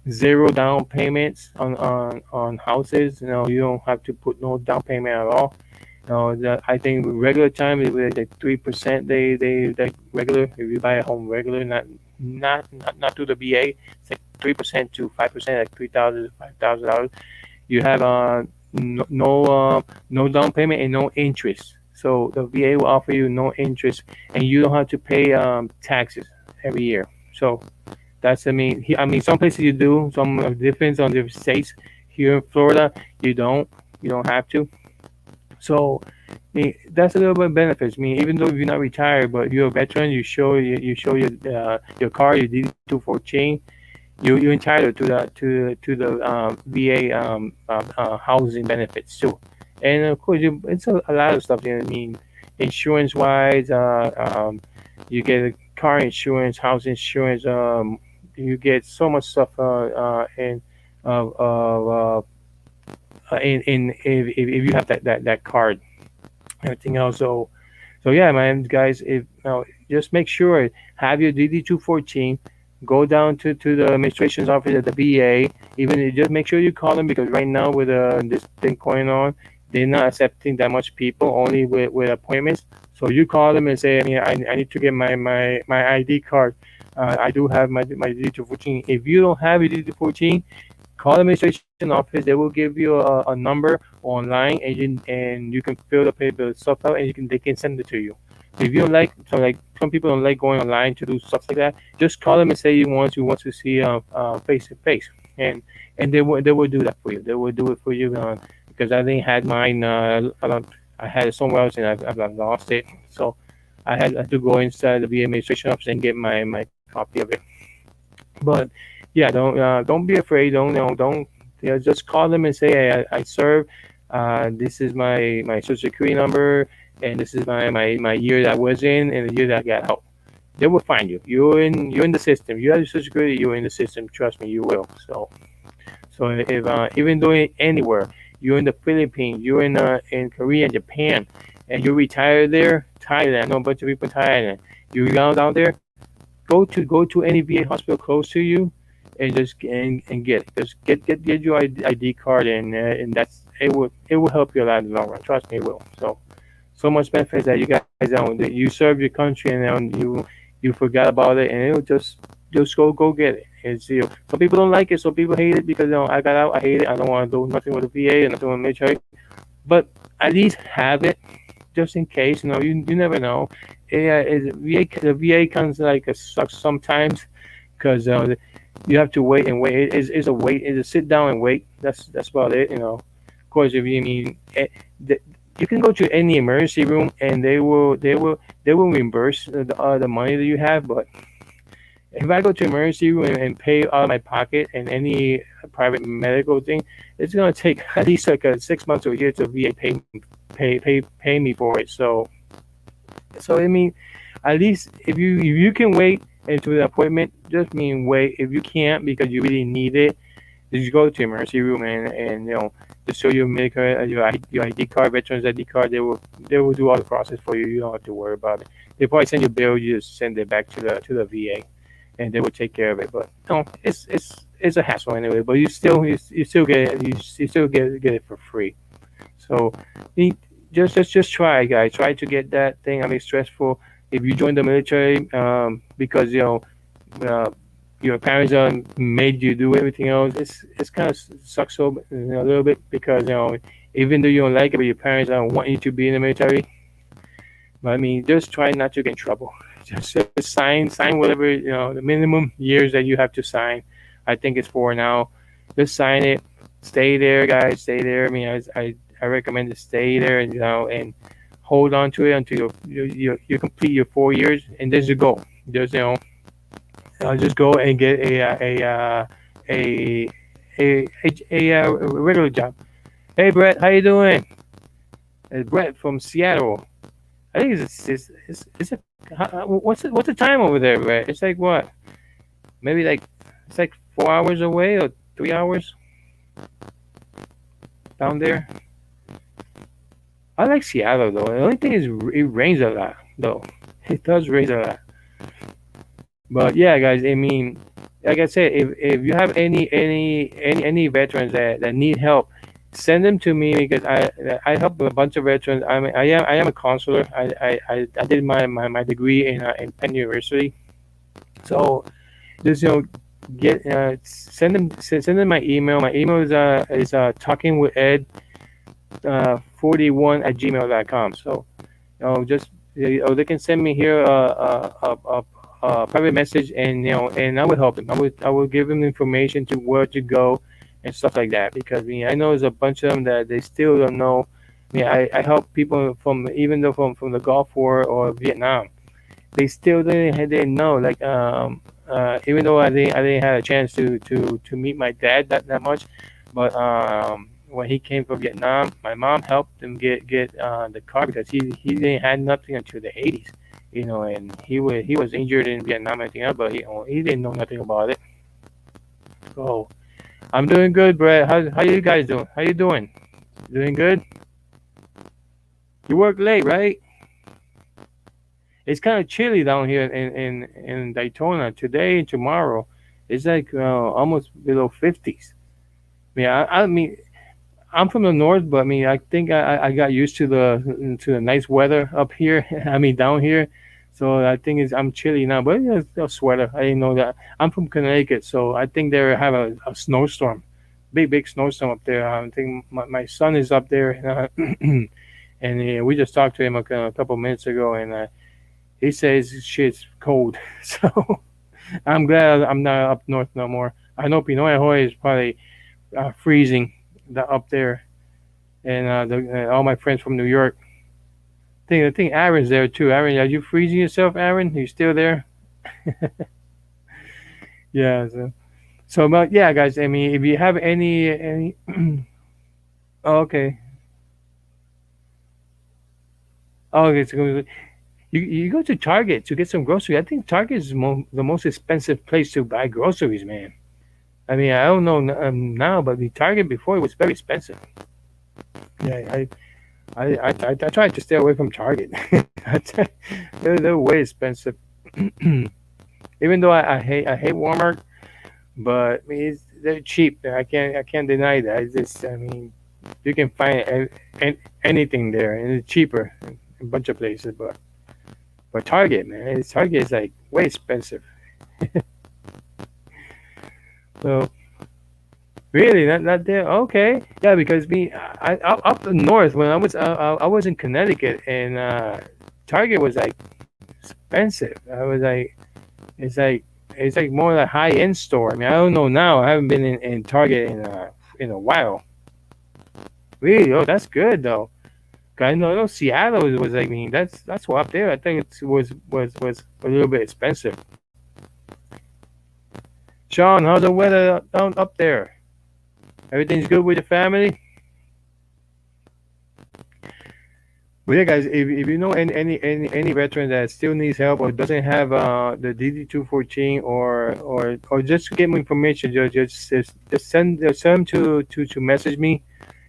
zero down payments on houses. You don't have to put no down payment at all. I think regular time is like 3%. They regular, if you buy a home regular, not through the VA, it's like 3% to 5%, like $3,000 to $5,000. You have no down payment and no interest. So the VA will offer you no interest, and you don't have to pay taxes every year. So I mean, some places you do, some depends on different states. Here in Florida, you don't, you don't have to. So that's a little bit of benefits. I mean, even though you're not retired, but you're a veteran, you show your card, your DD-214, you're entitled to the VA housing benefits too. And of course, it's a lot of stuff. I mean, insurance wise, you get a car insurance, house insurance. You get so much stuff in if you have that card, everything else. So yeah, man, guys, if just make sure have your DD-214. Go down to the administration's office at the VA. Even just make sure you call them, because right now with this thing going on, they're not accepting that much people, only with appointments. So you call them and say, I need to get my ID card. I do have my DD-214. If you don't have your DD-214, call the administration office. They will give you a number online, and you can fill the paper stuff out, and they can send it to you. If you don't like, so like some people don't like going online to do stuff like that, just call them and say you want to see face to face, and they will do that for you. They will do it for you, because I didn't had mine. I had it somewhere else, and I've lost it. So I had to go inside the VA administration office and get my copy of it. But yeah, don't be afraid. Don't just call them and say, hey, I serve. This is my social security number, and this is my year that I was in, and the year that I got out. They will find you. You're in the system. You have your social security. You're in the system. Trust me, you will. So if even though anywhere, you're in the Philippines, you're in Korea, Japan, and you're retired there, Thailand. I know a bunch of people in Thailand. You're down there. Go to any VA hospital close to you, and and get it. Just get your ID card, and it will help you a lot in the long run. Trust me, it will. So much benefits that you guys don't. That you serve your country, and you forgot about it, and it'll just go get it. Some people don't like it, some people hate it, because I got out, I hate it, I don't want to do nothing with the VA and nothing with the military. But at least have it, just in case. You never know. Yeah, the VA comes like a suck sometimes, because you have to wait and wait. It's a wait. It's a sit down and wait. That's about it. Of course, if you mean the, you can go to any emergency room, and they will reimburse the money that you have. But if I go to emergency room and pay out of my pocket and any private medical thing, it's gonna take at least like 6 months or a year to VA pay me for it. So I mean, at least if you can wait into the appointment, just wait. If you can't because you really need it, You go to emergency room and just show your medical your ID card, veterans ID card. They will do all the process for you. You don't have to worry about it. They probably send you a bill. You just send it back to the VA, and they will take care of it. But no, it's a hassle anyway. But you still get it, you still get it for free. So you- just try, guys. Try to get that thing. I mean, stressful. If you join the military, because uh, your parents made you do everything else, it's kind of sucks a little bit because even though you don't like it, but your parents want you to be in the military. But I mean, just try not to get in trouble. Just sign whatever the minimum years that you have to sign. I think it's 4 now. Just sign it. Stay there, guys. Stay there. I mean, I recommend to stay there and and hold on to it until you complete your 4 years, and then you go. Just just go and get a regular job. Hey Brett, how you doing? It's Brett from Seattle. I think it's a what's the time over there, Brett? It's like what? Maybe like it's like 4 hours away or 3 hours down there. I like Seattle though. The only thing is it rains a lot though. It does rain a lot. But yeah, guys. I mean, like I said, if you have any veterans that need help, send them to me because I help a bunch of veterans. I am a counselor. I did my degree in Penn University. So just get send them my email. My email is talking with Ed 41 at gmail.com. So just or they can send me here a private message, and and I will help them. I will give them information to where to go and stuff like that. Because I know there's a bunch of them that they still don't know. I help people from even though from the Gulf War or Vietnam, they still didn't know. Like even though I didn't have a chance to meet my dad that much, but when he came from Vietnam, my mom helped him get the car because he didn't had nothing until the 80s, and he was injured in Vietnam and everything else, but he didn't know nothing about it. So I'm doing good, Brett. How you guys doing? How you doing? Doing good? You work late, right? It's kind of chilly down here in Daytona today and tomorrow. It's like almost below 50s. I mean, I'm from the north, but I mean, I think I got used to the nice weather up here. I mean, down here, so I think I'm chilly now. But yeah, it's a sweater. I didn't know that. I'm from Connecticut, so I think they have a snowstorm, big snowstorm up there. I think my son is up there, and we just talked to him a couple minutes ago, and he says shit's cold. So I'm glad I'm not up north no more. I know Pinoy is probably freezing up there, and all my friends from New York. I think Aaron's there too. Aaron, are you freezing yourself, Aaron? Are you still there? Yeah. So, but yeah, guys. I mean, if you have any, oh, okay. Oh, okay. So you go to Target to get some groceries. I think Target is the most expensive place to buy groceries, man. I mean, I don't know now, but the Target before it was very expensive. Yeah, I tried to stay away from Target. They're way expensive. Even though I hate Walmart, but I mean they're cheap. I can't deny that. I mean you can find anything there and it's cheaper in a bunch of places. But Target, man, Target is like way expensive. So really, not there. Okay, yeah, because up north when I was in Connecticut, and Target was like expensive. I was like it's like more like high end store. I mean, I don't know now. I haven't been in Target in a while. Really? Oh, that's good though. 'Cause I know Seattle was I mean that's what up there. I think it was a little bit expensive. Sean, how's the weather down up there? Everything's good with the family? But yeah, guys, if you know any veteran that still needs help or doesn't have the DD-214 or just to get more information, just send them to message me,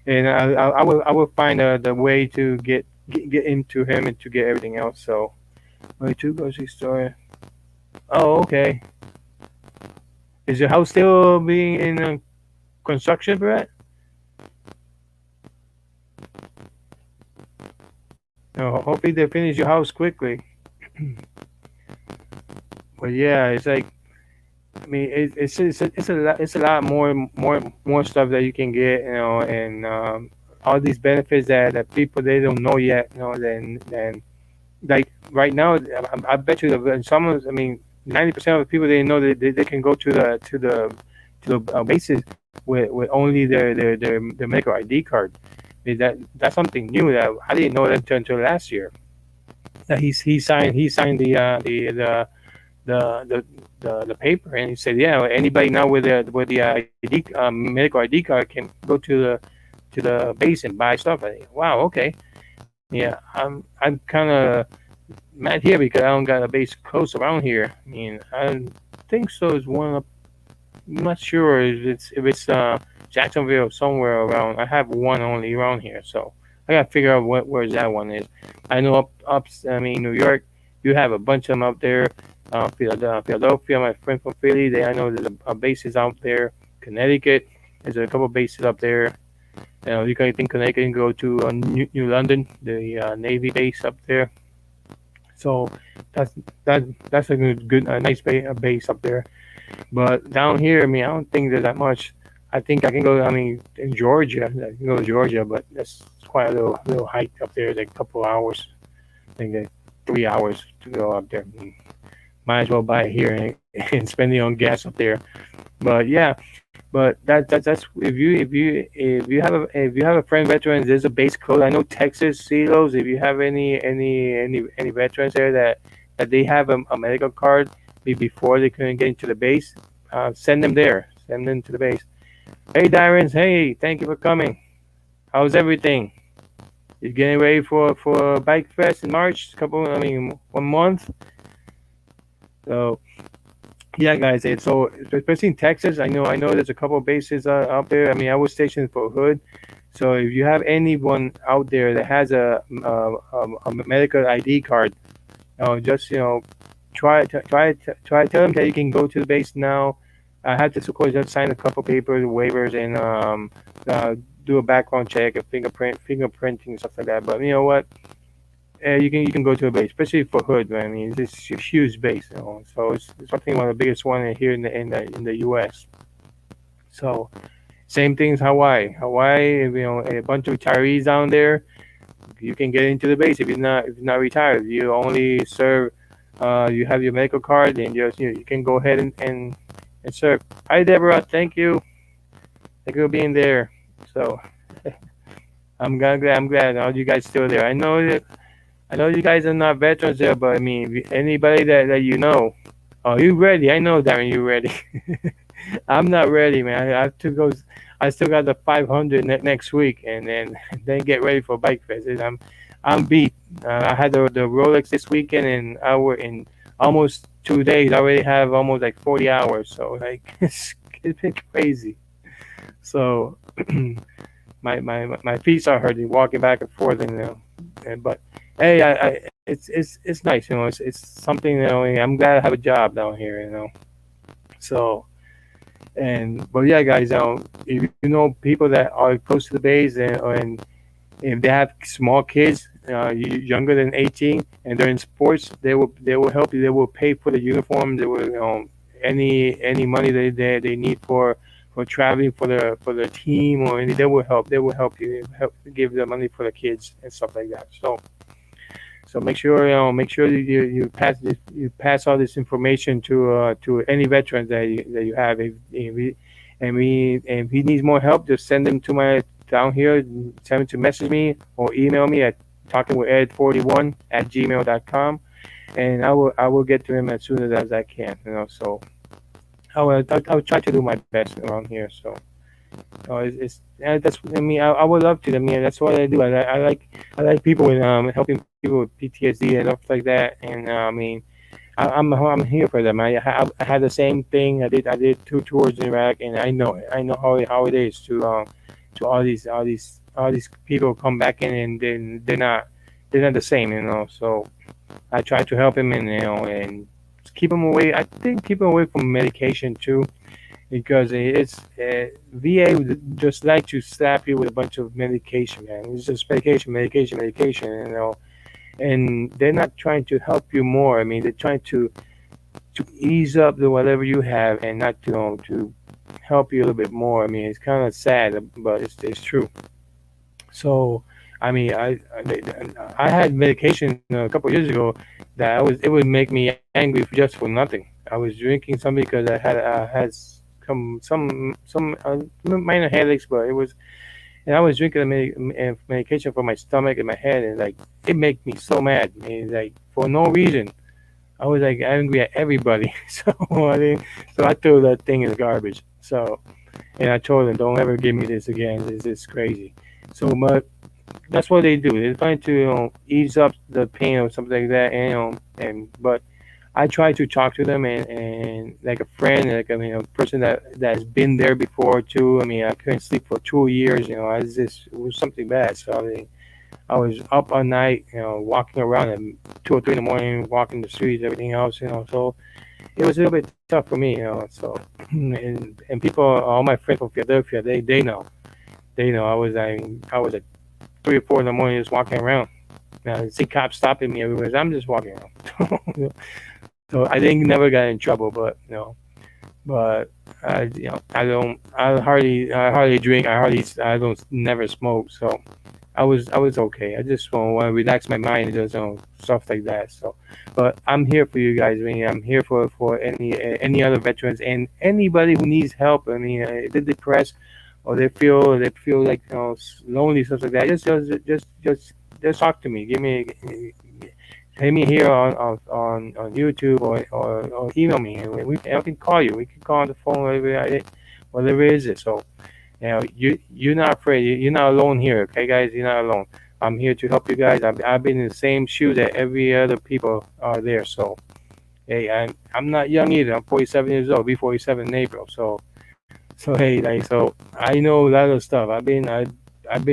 and I will find the way to get into him and to get everything else. So, my two grocery store. Oh, okay. Is your house still being in construction, Brett? No, hopefully they finish your house quickly. But yeah, it's like I mean, it's a lot more stuff that you can get, and all these benefits that people they don't know yet, then like right now, I bet you that some of, I mean, 90% of the people they know that they can go to the bases with only their medical ID card. I mean, that's something new that I didn't know that until last year. That he signed the the paper, and he said, yeah, anybody now with the ID medical ID card can go to the base and buy stuff. I think, wow, okay, yeah, I'm kind of mad here because I don't got a base close around here. I mean, I think so. Is one up. I'm not sure if it's Jacksonville or somewhere around. I have one only around here, so I gotta figure out where's that one is. I know I mean New York, you have a bunch of them out there. Philadelphia, my friend from Philly, I know there's a bases out there. Connecticut, there's a couple bases up there. You can think Connecticut and go to New London, the Navy base up there. So that's that's a nice base up there. But down here, I mean, I don't think there's that much. I think I can go. I mean, in Georgia, I can go to Georgia, but that's quite a little hike up there. It's like a couple hours. I think 3 hours to go up there. I mean, might as well buy it here and spend it on gas up there. But yeah, but that's if you have a friend veteran, there's a base code. I know Texas CELOs. If you have any veterans there that they have a medical card before they couldn't get into the base, send them there. Send them to the base. Hey, Dyrens. Hey, thank you for coming. How's everything? You getting ready for Bike Fest in March? I mean, 1 month. So yeah, guys. So especially in Texas, I know there's a couple of bases out there. I mean, I was stationed for Hood. So if you have anyone out there that has a medical ID card, just try tell them that you can go to the base now. I had to, of course, just sign a couple papers, waivers, and do a background check, a fingerprinting, stuff like that. But you know what? You can go to a base, especially for Hood. I mean, it's a huge base, so it's I think one of the biggest one here in the U.S. So same things Hawaii. Hawaii, a bunch of retirees down there. You can get into the base if you're not retired. You only serve. You have your medical card, and just you can go ahead and serve. Hi, Deborah. Thank you. Thank you for being there. So I'm glad all you guys still there. I know you guys are not veterans there, but I mean, anybody that you know. Oh, you ready? I know, Darren, you ready. I'm not ready, man. I have to go. I still got the 500 next week, and then get ready for Bike Fest. I'm beat. I had the Rolex this weekend, and I were in almost 2 days. I already have almost like 40 hours, so like it's been crazy. So my feet are hurting walking back and forth, but hey, it's nice, it's something, I'm glad I have a job down here, so. And but yeah, guys, if you know people that are close to the base, and if they have small kids, younger than 18, and they're in sports, they will help you. They will pay for the uniform. They will, any money they need for traveling for the team, or any, they will help. They will help you, help give the money for the kids and stuff like that. So make sure you pass all this information to any veterans that you have. If he needs more help, just send him to my down here. Send him to message me or email me at talkingwithed41@gmail.com, and I will get to him as soon as I can. So I will try to do my best around here. So That's I mean I would love to. I mean that's what I do. I like people with helping people with PTSD and stuff like that. And I mean I'm here for them. I had the same thing. I did 2 tours in Iraq, and I know it. I know how it is to all these people come back in, and then they're not the same, you know. So I try to help him, and you know, and keep him away. I think keep him away from medication too, because it's VA would just like to slap you with a bunch of medication, man. It's just medication, medication, medication, you know. And they're not trying to help you more. I mean, they're trying to ease up the whatever you have, and not to, you know, to help you a little bit more. I mean, it's kind of sad, but it's true. So, I mean, I had medication a couple of years ago that it would make me angry just for nothing. I was drinking something because I had some minor headaches, but it was, and I was drinking medication for my stomach and my head, and like it made me so mad. I mean, like for no reason. I was like angry at everybody. So so I threw that thing in the garbage. So, and I told them, don't ever give me this again. This is crazy. So, but that's what they do. They're trying to, you know, ease up the pain or something like that. And, you know, and but I try to talk to them, and like a friend, like I mean, a person that's been there before too. I mean, I couldn't sleep for 2 years. You know, I just it was something bad. So I mean, I was up all night, you know, walking around at 2 or 3 in the morning, walking the streets, everything else, you know. So it was a little bit tough for me, you know. So and people, all my friends from Philadelphia, they know I was at 3 or 4 in the morning just walking around. Now, I see cops stopping me everywhere. I'm just walking around. So I didn't never got in trouble, but you know, but I hardly drink. I don't never smoke. So I was okay. I just want to relax my mind and just, you know, stuff like that. So, but I'm here for you guys. I mean, I'm here for any other veterans and anybody who needs help. I mean, they're depressed or they feel like, you know, lonely, stuff like that. Just talk to me. Give me. Hit me here on YouTube, or email me, and I can call you. We can call on the phone, whatever it is. So you know, you're not afraid. You're not alone here, okay, guys. You're not alone. I'm here to help you guys. I've been in the same shoes that every other people are there. So hey, I'm not young either. I'm 47 years old. I'll be 47 in April. So hey, like, so I know a lot of stuff. I've been down. I've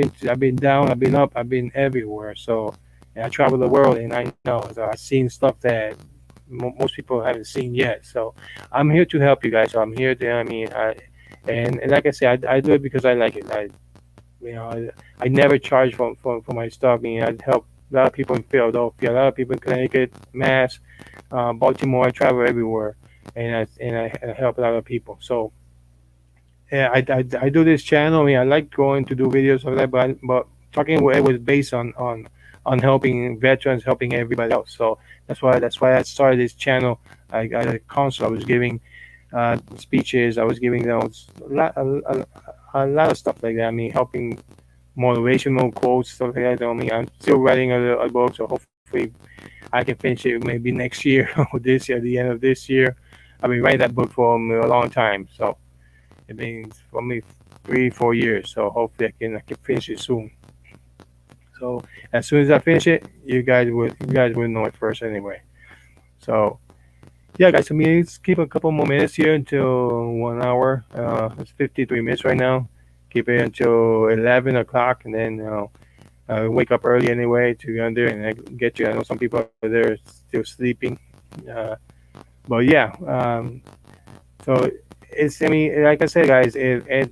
been up. I've been everywhere. So and I travel the world, and I know. So I've seen stuff that most people haven't seen yet. So I'm here to help you guys. So I'm here to. I mean, and like I said, I do it because I like it. You know, I never charge for my stuff. I mean, I help a lot of people in Philadelphia, a lot of people in Connecticut, Mass, Baltimore. I travel everywhere, and I help a lot of people. So yeah, I do this channel. I mean, I like going to do videos of that, but talking where it was based on helping veterans, helping everybody else. So that's why I started this channel. I got a consult. I was giving speeches. I was giving those a lot of stuff like that. I mean, helping motivational quotes, stuff like that. I mean, I'm still writing a book, so hopefully I can finish it maybe next year or this year, the end of this year. I've been writing that book for a long time, so it been for me 3 4 years. So hopefully I can finish it soon. So as soon as I finish it, you guys will know it first anyway. So yeah, guys. I mean, let's keep a couple more minutes here until 1 hour. It's 53 minutes right now. Keep it until 11 o'clock, and then wake up early anyway to get under and get you. I know some people are there still sleeping, uh, but yeah. So it's, I mean, like I said, guys, if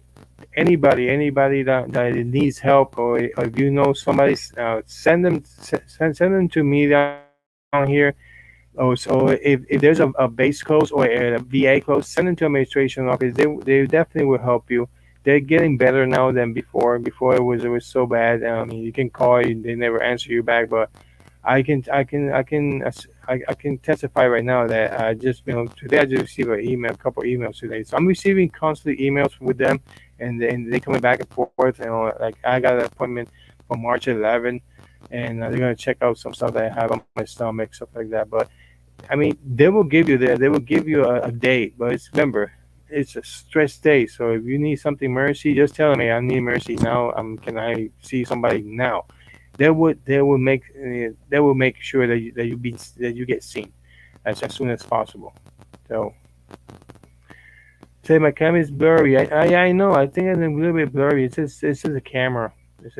anybody that needs help, or if you know somebody, send them to me down here. Oh, so if there's a base close or a VA close, send them to administration office. They definitely will help you. They're getting better now than before. Before it was so bad. I mean, you can call, they never answer you back. But I can testify right now that I just, you know, today I just received an email, a couple emails today. So I'm receiving constantly emails with them, and they coming back and forth. You know, like I got an appointment for March 11, and they're gonna check out some stuff that I have on my stomach, stuff like that. But I mean, they will give you a date, but it's remember. it's a stress day. So if you need something mercy, just tell me I need mercy now. Can I see somebody now? They will make sure that you get seen as soon as possible. So say my camera is blurry. I know. I think it's a little bit blurry. It's just a camera. It's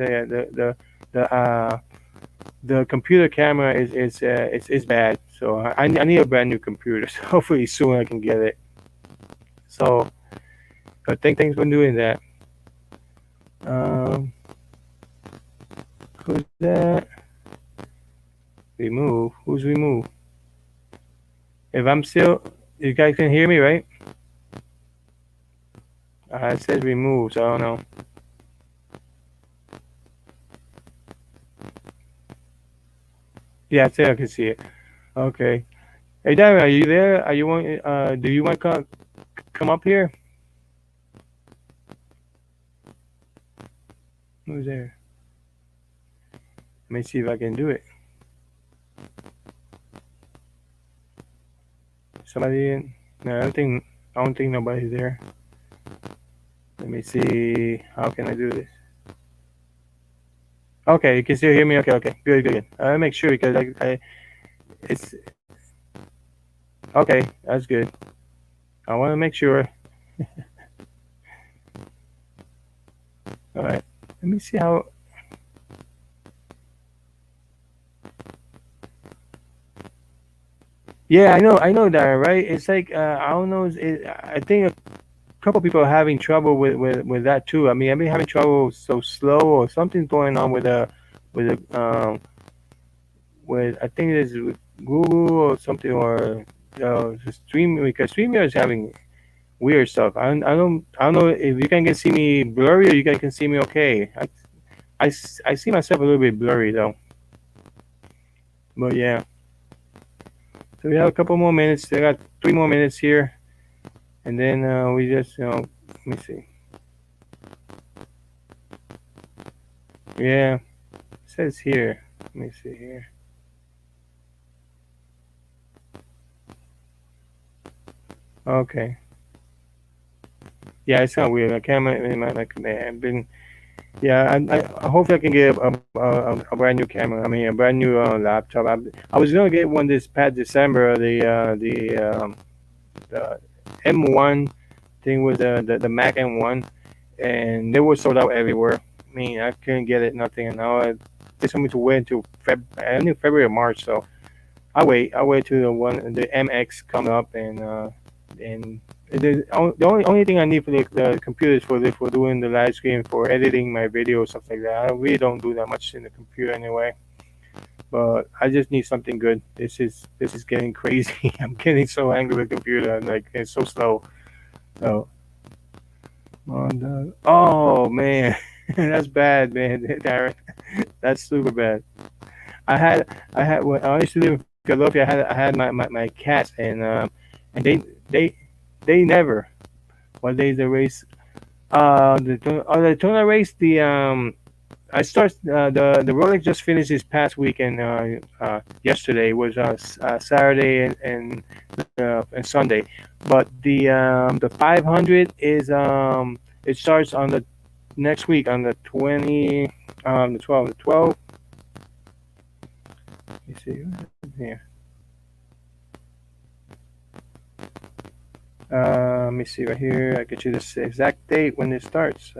the computer camera is bad. So I need a brand new computer. So hopefully soon I can get it. So thanks for doing that. Um, who's that? Remove. Who's remove? If I'm still, you guys can hear me, right? It says remove, so I don't know. Yeah, I think I can see it. Okay. Hey, Darren, are you there? Are you want? Do you want to come up here? Who's there? Let me see if I can do it. Somebody in? No, I don't think nobody's there. Let me see. How can I do this? Okay, you can still hear me. Okay, okay, good, good, good. I make sure because it's okay. That's good. I want to make sure. All right. Let me see how. Yeah, I know that, right? It's like I don't know. I think a couple people are having trouble with that too. I mean, I've been having trouble so slow or something's going on with the with I think it's with Google or something or the stream because Streamer is having weird stuff. I don't know if you can see me blurry or you guys can see me okay. I see myself a little bit blurry though. But yeah, so we have a couple more minutes. I got 3 more minutes here, and then we just let me see. Yeah, it says here. Let me see here. Okay. Yeah, it's kind of weird. I can't. I've been. Yeah, I hopefully I can get a brand new camera. I mean, a brand new laptop. I was gonna get one this past December. The M1 thing was the Mac M1, and they were sold out everywhere. I mean, I couldn't get it, nothing. And now they told me to wait until I think February or March. So I wait till the MX come up and the only thing I need for the computer is for doing the live stream for editing my videos stuff like that. I really don't do that much in the computer anyway. But I just need something good. This is getting crazy. I'm getting so angry with the computer. Like it's so slow. So oh man, that's bad, man, Darren. That's super bad. When I used to live in Philadelphia. I had my cats and they they never what days the race the tuna race I start the Rolex just finished this past weekend yesterday was Saturday and Sunday, but the 500 is it starts on the next week on the 20 the 12. Let me see here. Let me see right here. I get you this exact date when it starts.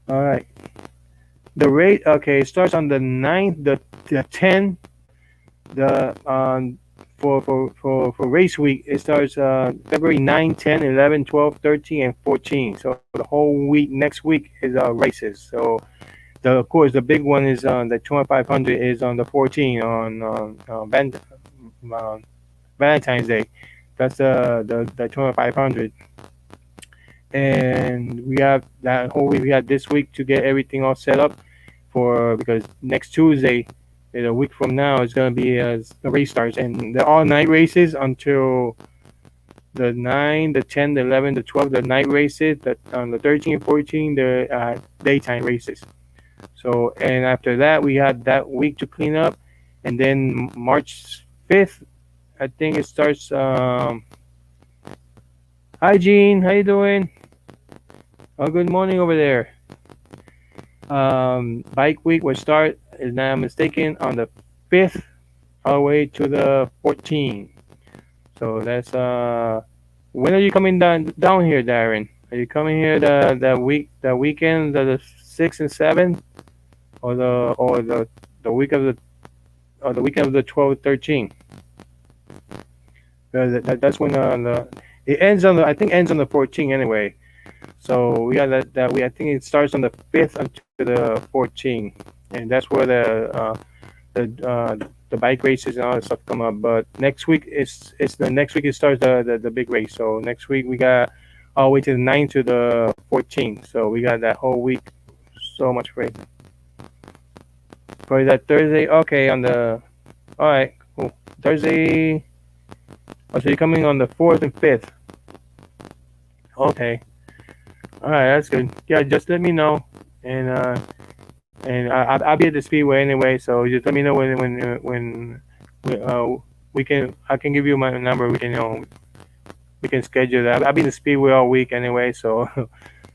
All right. The rate, okay, it starts on the 9th, the 10, the for race week, it starts February 9, 10, 11, 12, 13, and 14. So the whole week, next week is races. So of course, the big one is on the 2500 is on the 14 on uh, Valentine's Day. That's the 2500. And we have that whole week. We have this week to get everything all set up for because next Tuesday, a week from now, is going to be the race starts, and they're all night races until the 9, the 10, the 11, the 12, the night races. On the 13, 14, the daytime races. So and after that, we had that week to clean up, and then March 5th, I think it starts. Hi, Gene. How you doing? Oh, good morning over there. Bike week will start, if not mistaken, on the 5th all the way to the 14th. So that's when are you coming down here, Darren? Are you coming here the weekend the 6th and 7th, or the week of the weekend of the 12th 13th? That's when it ends on the I think ends on the 14th anyway. So we got that we I think it starts on the 5th until the 14th, and that's where the bike races and all that stuff come up. But next week it's the next week it starts the big race. So next week we got all the way to the 9th to the 14th. So we got that whole week. So much race for that Thursday. Okay, on the all right, cool. Thursday. Oh, so you're coming on the 4th and 5th. Okay. All right, that's good. Yeah, just let me know, and I'll be at the speedway anyway. So just let me know when we can. I can give you my number. We can schedule that. I'll be in the speedway all week anyway. So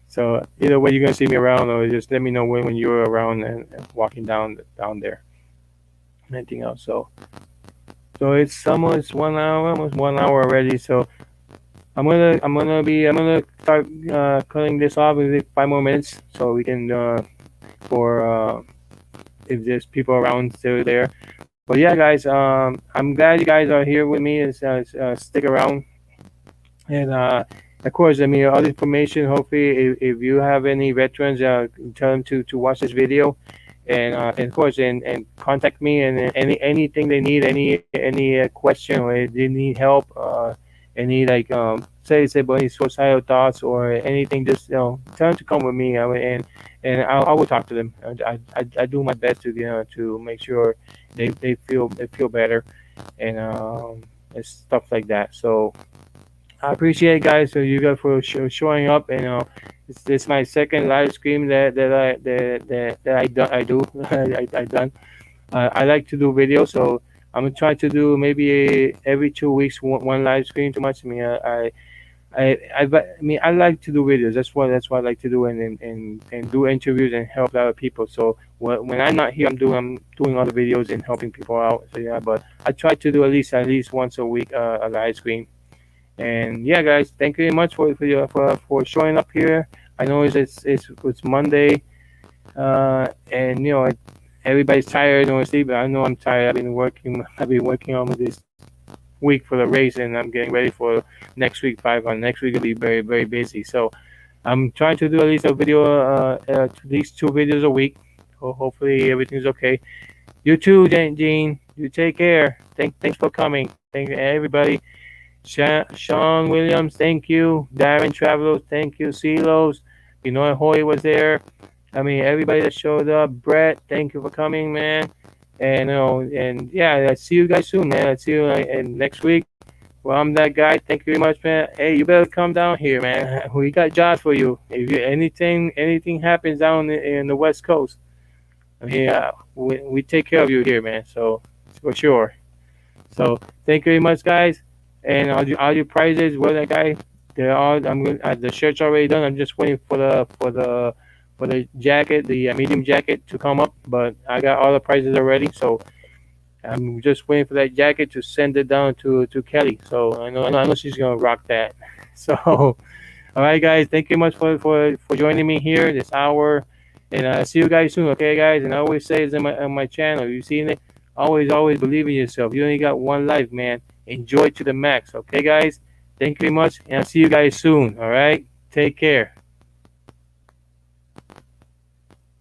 so either way, you're gonna see me around, or just let me know when you're around and walking down there. Anything else? So it's almost 1 hour, almost 1 hour already. So I'm gonna start cutting this off in 5 more minutes, so we can for if there's people around still there. But yeah, guys, I'm glad you guys are here with me. Stick around, and of course, I mean, all the information. Hopefully, if you have any veterans, tell them to watch this video, and of course, and contact me and anything they need, any question or they need help, any like say about any suicidal thoughts or anything. Just tell them to come with me, and I will talk to them. I do my best to to make sure they feel better and stuff like that. So I appreciate it, guys. So you guys for showing up, and it's my second live stream that I do I done. I like to do videos, so I'm gonna try to do maybe every 2 weeks one live stream. Too much. I mean, I like to do videos. That's what I like to do, and do interviews and help other people. So when I'm not here, I'm doing other videos and helping people out. So yeah, but I try to do at least once a week a live stream. And yeah, guys, thank you very much for showing up here. I know it's Monday, and everybody's tired and sleep. But I know I'm tired. I've been working. I've been working on this week for the race, and I'm getting ready for next week. Next week will be very very busy. So I'm trying to do at least a video, at least 2 videos a week. Hopefully everything's okay. You too, Jean. You take care. Thanks for coming. Thank you, everybody. Sean Williams, thank you. Darren Travelos, thank you. Silos, Hoy was there. I mean, everybody that showed up. Brett, thank you for coming, man. And yeah, I'll see you guys soon, man. I'll see you next week. Well, I'm that guy. Thank you very much, man. Hey, you better come down here, man. We got jobs for you. If anything happens down in the West Coast, I mean, we take care of you here, man. So for sure. So thank you very much, guys. And all your prizes, well, that guy, they're all. The shirt's already done. I'm just waiting for the jacket, the medium jacket to come up. But I got all the prizes already, so I'm just waiting for that jacket to send it down to Kelly. So I know she's gonna rock that. So all right, guys, thank you much for joining me here this hour, and see you guys soon. Okay, guys, and I always say it's on my channel. You seen it? Always believe in yourself. You only got one life, man. Enjoy to the max. Okay, guys. Thank you very much, and I'll see you guys soon. All right. Take care.